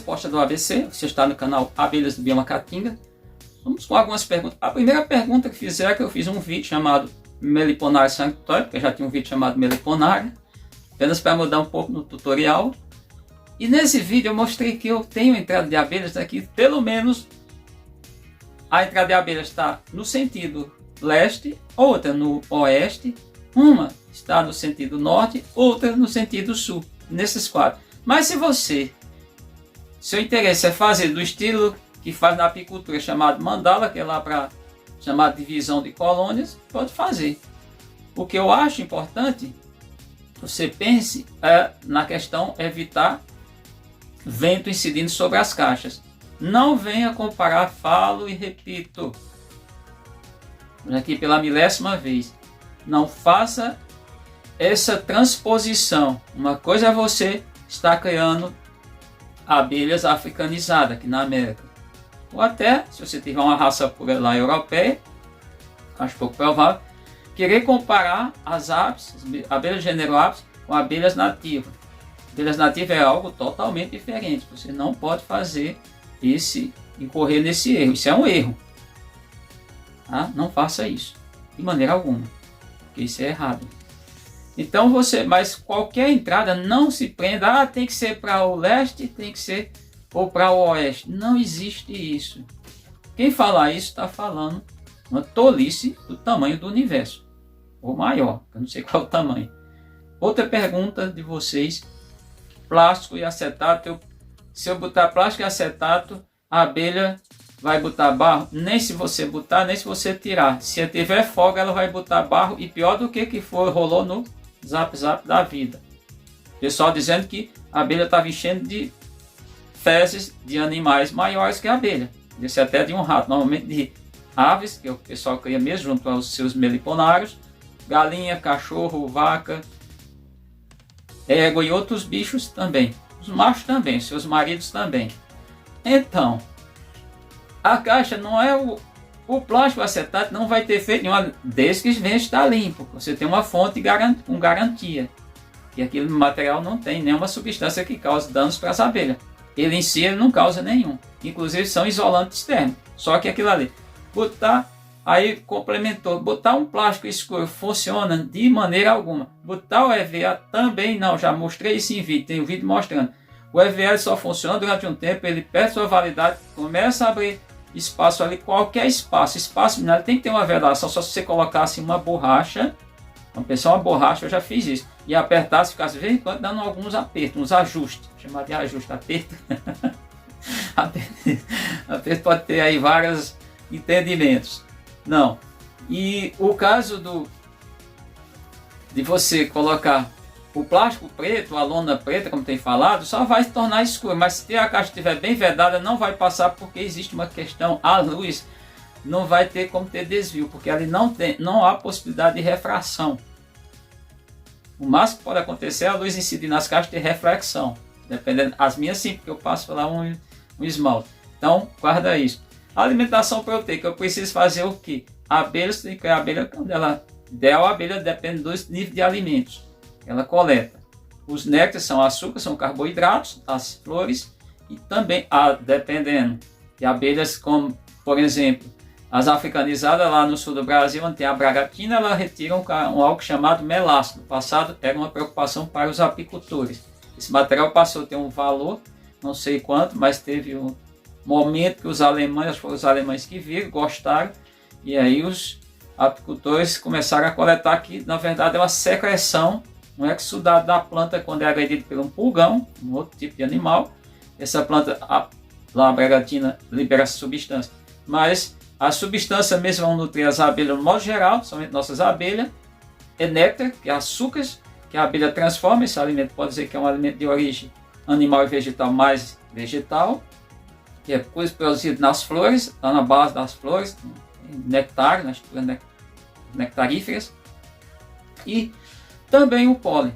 resposta do ABC. Você está no canal Abelhas do Bioma Caatinga. Vamos com algumas perguntas. A primeira pergunta que fizeram é que eu fiz um vídeo chamado Meliponaria sanctória, porque já tinha um vídeo chamado Meliponaria, apenas para mudar um pouco no tutorial. E nesse vídeo eu mostrei que eu tenho entrada de abelhas aqui, pelo menos a entrada de abelhas está no sentido leste, outra no oeste, uma está no sentido norte, outra no sentido sul, nesses quatro. Mas se seu interesse é fazer do estilo que faz na apicultura chamado mandala, que é lá para chamar divisão de colônias, pode fazer. O que eu acho importante, você pense na questão evitar vento incidindo sobre as caixas. Não venha comparar, falo e repito, aqui pela milésima vez, não faça essa transposição. Uma coisa é você estar criando abelhas africanizadas aqui na América, ou até, se você tiver uma raça pura lá europeia, acho pouco provável, querer comparar as aves, as abelhas do gênero Apis, com abelhas nativas. Abelhas nativas é algo totalmente diferente. Você não pode fazer incorrer nesse erro. Isso é um erro. Tá? Não faça isso de maneira alguma, porque isso é errado. Então mas qualquer entrada, não se prenda, tem que ser para o leste, tem que ser ou para o oeste. Não existe isso. Quem falar isso está falando uma tolice do tamanho do universo, ou maior, eu não sei qual é o tamanho. Outra pergunta de vocês: plástico e acetato. Se eu botar plástico e acetato, a abelha vai botar barro? Nem se você botar, nem se você tirar. Se tiver folga, ela vai botar barro, e pior do que rolou no Zap Zap da vida. Pessoal dizendo que a abelha estava enchendo de fezes de animais maiores que a abelha. Desse até de um rato, normalmente de aves, que o pessoal cria mesmo junto aos seus meliponários, galinha, cachorro, vaca, égua e outros bichos também. Os machos também, seus maridos também. Então, a caixa não é o plástico acetato, não vai ter feito nenhuma, desde que venha estar limpo. Você tem uma fonte com garantia. E aquele material não tem nenhuma substância que cause danos para as abelhas. Ele em si não causa nenhum. Inclusive são isolantes externos. Só que aquilo ali, aí complementou, botar um plástico escuro funciona de maneira alguma. Botar o EVA também não, já mostrei isso em vídeo, tem um vídeo mostrando. O EVA só funciona durante um tempo, ele perde sua validade, começa a abrir espaço ali, qualquer espaço mineral tem que ter uma vedação. Só se você colocasse uma borracha, uma borracha, eu já fiz isso, e apertasse, ficasse de vez em quando dando alguns apertos, uns ajustes, chamado de ajuste, aperto. Aperto pode ter aí vários entendimentos. Não. E o caso de você colocar o plástico preto, a lona preta, como tem falado, só vai se tornar escuro. Mas se a caixa estiver bem vedada, não vai passar, porque existe uma questão, a luz não vai ter como ter desvio, porque ali não há possibilidade de refração. O máximo que pode acontecer é a luz incidir nas caixas ter reflexão. Dependendo, as minhas sim, porque eu passo lá um esmalte. Então, guarda isso. A alimentação proteica, eu preciso fazer o quê? A abelha, quando ela der a abelha, depende dos níveis de alimentos que ela coleta. Os néctares são açúcar, são carboidratos, as flores, e também, dependendo de abelhas, como, por exemplo, as africanizadas lá no sul do Brasil, onde tem a bragatina, ela retira um algo chamado melaço. No passado, era uma preocupação para os apicultores. Esse material passou a ter um valor, não sei quanto, mas teve um momento que os alemães, foram os alemães que viram, gostaram, e aí os apicultores começaram a coletar, que na verdade é uma secreção, um exudado da planta quando é agredido por um pulgão, um outro tipo de animal. Essa planta, lá a bragatina, libera essa substância. Mas a substância mesmo vão nutrir as abelhas no modo geral, somente nossas abelhas, é néctar, que é açúcares, que a abelha transforma. Esse alimento pode dizer que é um alimento de origem animal e vegetal, mais vegetal, que é coisa produzida nas flores, está na base das flores, nectar, nas nectaríferas, e também o pólen,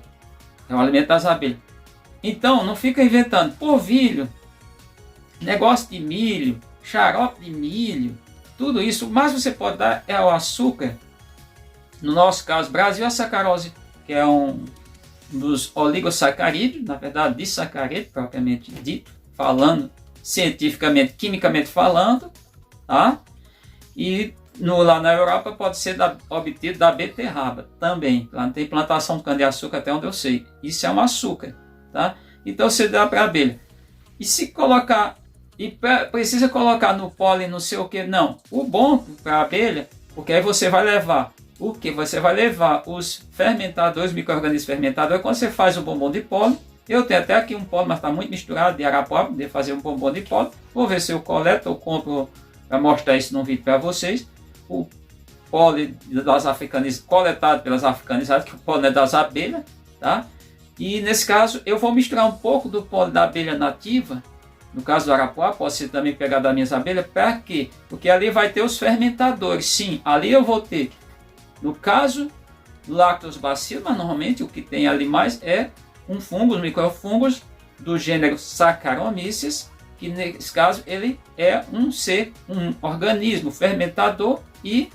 é o alimento das abelhas. Então, não fica inventando polvilho, negócio de milho, xarope de milho, tudo isso. O mais que você pode dar é o açúcar. No nosso caso, Brasil, a sacarose, que é um dos oligosacarídeos, na verdade, disacarídeo, propriamente dito, falando, cientificamente, quimicamente falando, tá? E lá na Europa pode ser obtido da beterraba também. Lá tem plantação de cana-de-açúcar até onde eu sei. Isso é um açúcar, tá? Então você dá para a abelha. E se colocar, precisa colocar no pólen não sei o que, não. O bom para a abelha, porque aí você vai levar o que? Você vai levar os fermentadores, micro-organismos fermentadores. Quando você faz o bombom de pólen, eu tenho até aqui um pólen, mas está muito misturado, de arapuá, para poder fazer um bombom de pólen. Vou ver se eu coleto ou compro para mostrar isso num vídeo para vocês. O pólen das africanizadas, coletado pelas africanizadas, que o pólen é das abelhas, tá? E nesse caso eu vou misturar um pouco do pólen da abelha nativa, no caso do arapuá, pode ser também pegar das minhas abelhas, para quê? Porque ali vai ter os fermentadores, sim, ali eu vou ter, no caso do lactobacillus, mas normalmente o que tem ali mais é um fungo, os microfungos do gênero Saccharomyces, que nesse caso ele é um organismo fermentador e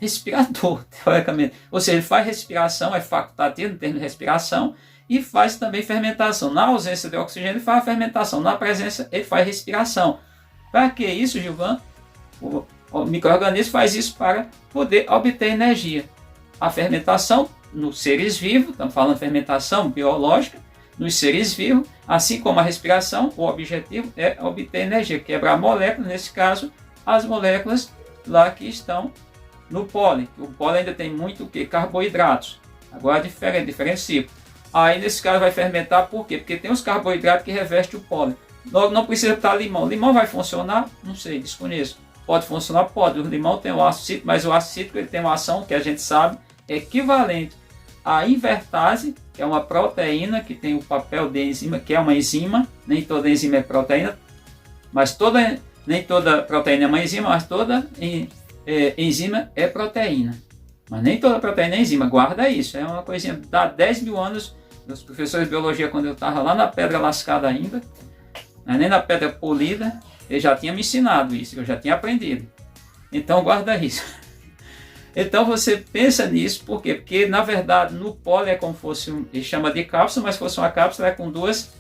respirador, teoricamente. Ou seja, ele faz respiração, é facultativo no termo de respiração, e faz também fermentação. Na ausência de oxigênio, ele faz a fermentação. Na presença, ele faz respiração. Para que isso, Gilvan? O micro-organismo faz isso para poder obter energia. A fermentação nos seres vivos, estamos falando de fermentação biológica, nos seres vivos, assim como a respiração, o objetivo é obter energia, quebrar moléculas, nesse caso, as moléculas lá que estão no pólen. O pólen ainda tem muito o que? Carboidratos. Agora diferencia. Aí nesse caso vai fermentar por quê? Porque tem os carboidratos que revestem o pólen. Logo não precisa estar limão. Limão vai funcionar? Não sei, desconheço. Pode funcionar? Pode. O limão tem o ácido cítrico, mas o ácido cítrico ele tem uma ação que a gente sabe equivalente à invertase, que é uma proteína que tem o papel de enzima, que é uma enzima. Nem toda enzima é proteína, mas nem toda proteína é uma enzima, mas toda enzima é proteína. Mas nem toda proteína é enzima, guarda isso. É uma coisinha, dá 10 mil anos, os professores de biologia, quando eu estava lá na pedra lascada ainda, nem na pedra polida, ele já tinha me ensinado isso, eu já tinha aprendido. Então guarda isso. Então você pensa nisso, por quê? Porque na verdade no pólen é como fosse, ele chama de cápsula, mas se fosse uma cápsula é com duas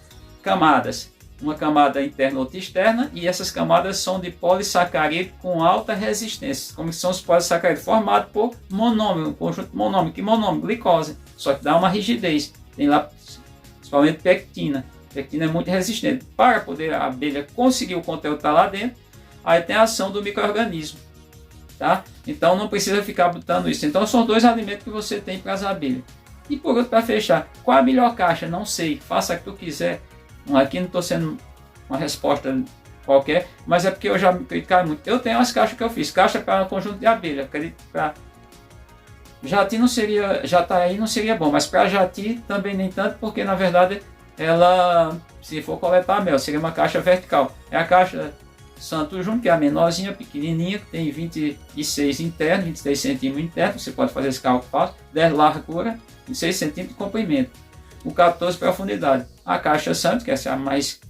camadas. Uma camada interna e outra externa, e essas camadas são de polissacarídeo com alta resistência. Como são os polissacarídeos? Formados por monômero, um conjunto monômero. Que monômero? Glicose. Só que dá uma rigidez. Tem lá principalmente pectina. Pectina é muito resistente. Para poder a abelha conseguir o conteúdo que está lá dentro, aí tem a ação do micro-organismo. Tá? Então não precisa ficar botando isso. Então são dois alimentos que você tem para as abelhas. E por outro, para fechar, qual a melhor caixa? Não sei. Faça o que tu quiser. Aqui não estou sendo uma resposta qualquer, mas é porque eu já me criticaram muito. Eu tenho as caixas que eu fiz, caixa para um conjunto de abelha. Acredito para jati não seria, jataí não seria bom, mas para jati também nem tanto, porque na verdade ela, se for coletar mel, seria uma caixa vertical. É a caixa Santo Júnior, que é a menorzinha, pequenininha, que tem 26 interno, 26 centímetros interno, você pode fazer esse cálculo fácil, 10 largura e 6 centímetros de comprimento. O 14 profundidade. A caixa Santos, que essa é a mais,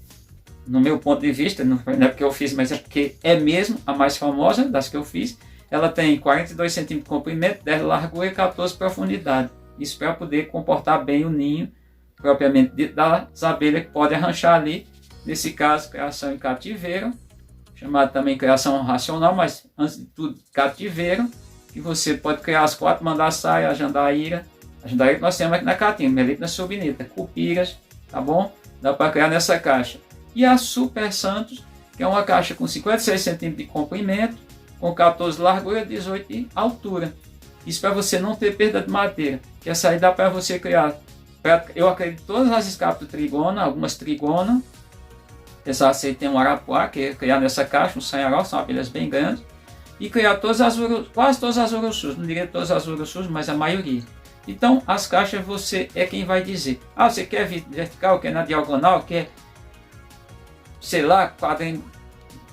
no meu ponto de vista, não é porque eu fiz, mas é porque é mesmo a mais famosa das que eu fiz. Ela tem 42 centímetros de comprimento, 10 de largura e 14 de profundidade. Isso para poder comportar bem o ninho, propriamente das abelhas que podem arranchar ali. Nesse caso, criação em cativeiro, chamada também criação racional, mas antes de tudo, cativeiro, que você pode criar as 4 mandaçaia, a jandaíra. A jandaíra que nós temos aqui na Caatinga, Melipna subnita, cupiras, tá bom? Dá para criar nessa caixa. E a Super Santos, que é uma caixa com 56 centímetros de comprimento, com 14 de largura e 18 de altura. Isso para você não ter perda de madeira. Que essa aí dá para você criar, eu acredito, todas as escapas trigona, algumas trigona. Essa aí tem um arapuá, que é criar nessa caixa, um sanharol, são abelhas bem grandes. E criar todas as quase todas as urussus, não diria todas as urussus, mas a maioria. Então, as caixas você é quem vai dizer. Ah, você quer vertical, quer na diagonal, quer, sei lá,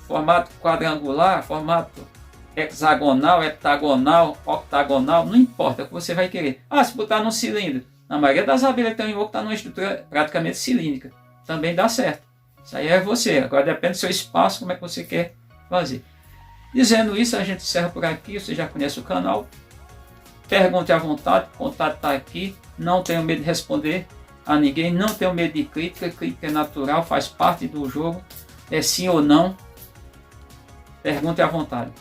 formato quadrangular, formato hexagonal, heptagonal, octagonal, não importa o que você vai querer. Ah, se botar num cilindro. Na maioria das abelhas que tem em oco está numa estrutura praticamente cilíndrica. Também dá certo. Isso aí é você. Agora depende do seu espaço, como é que você quer fazer. Dizendo isso, a gente encerra por aqui. Você já conhece o canal. Pergunte à vontade, o contato está aqui. Não tenho medo de responder. a ninguém, não tenho medo de crítica, crítica é natural, faz parte do jogo, é sim ou não, pergunte à vontade.